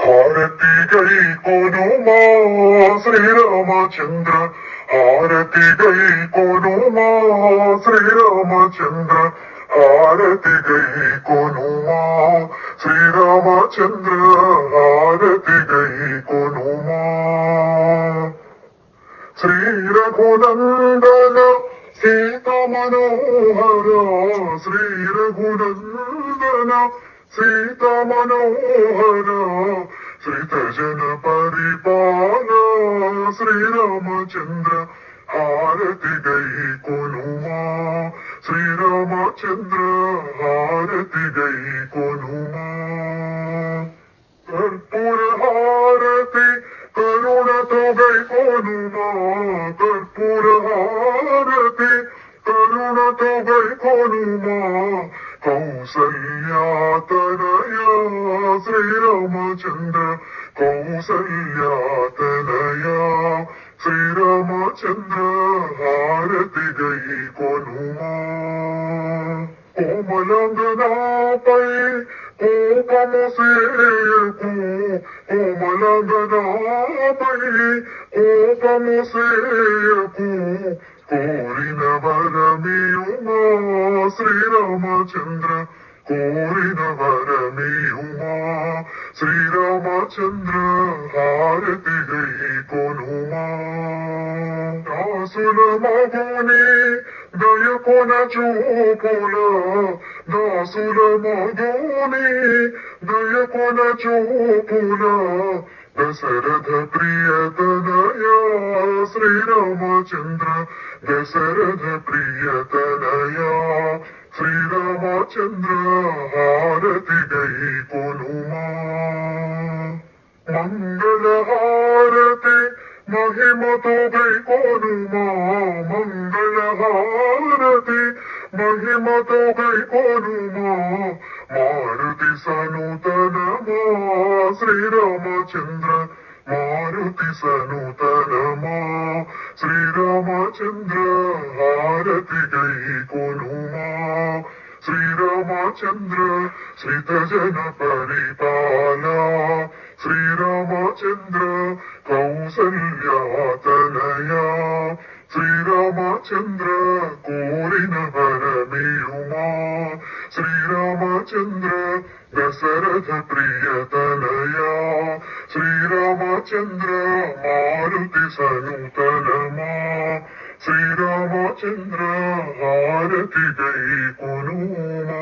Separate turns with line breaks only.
హారతి గై కొనుమా శ్రీరామచంద్ర, హారతి గై కొనుమా శ్రీరామచంద్ర, హారతి గై కొనుమా శ్రీరామచంద్ర, హారతి గై కొనుమా. శ్రీ రఘునందన సీత మనోహర, శ్రీ రఘునందన సీత మనోహర, శ్రీత జన పరిపాల శ్రీరామచంద్ర, హారతి గై కొనుమా శ్రీరామచంద్ర, హారతి గై కొనుమా. కర్పూర హారతి కరుణతో గై కొనుమా, కర్పూర హారతి కరుణతో గై కొనుమా. కౌసల్యాతనయ శ్రీరామచంద్ర, కౌసల్యాతనయ శ్రీరామచంద్ర, హారతి గై కొనుమా. కోమలంగనాపై కోపము సేయకు, కోమలంగనాపై కోపము సేయకు, కోరిన వరమియుమా శ్రీరామచంద్ర, కోరిన వరమియుమా శ్రీరామచంద్ర, హారతి గై కొనుమా. దాసుల మగుని దయకొన చూపుల, దాసుల మగుని దయకొన చూపుల, దశరథ ప్రియతనయ శ్రీరామచంద్ర, దశరథ ప్రియతనయ శ్రీరామచంద్ర, హారతి గై కొనుమా. మంగళహారతి మహిమతో గై కొనుమా, మంగళహారతి మహిమతో గై కొనుమా. మారుతి సనూతనమా శ్రీరామచంద్ర, మారుతి సనూతనమా శ్రీరామచంద్ర, హారతి గై కొనుమా. శ్రీరామచంద్ర శ్రీత జన పరిపాల, శ్రీరామచంద్ర కౌసల్యాతనయ, శ్రీరామచంద్ర కోరిన వరమియుమా. శ్రీరామచంద్ర దశరథ ప్రియతనయ, శ్రీరామచంద్ర మారుతి సనూతనమా. శ్రీరామచంద్ర హారతి గై కొనుమా.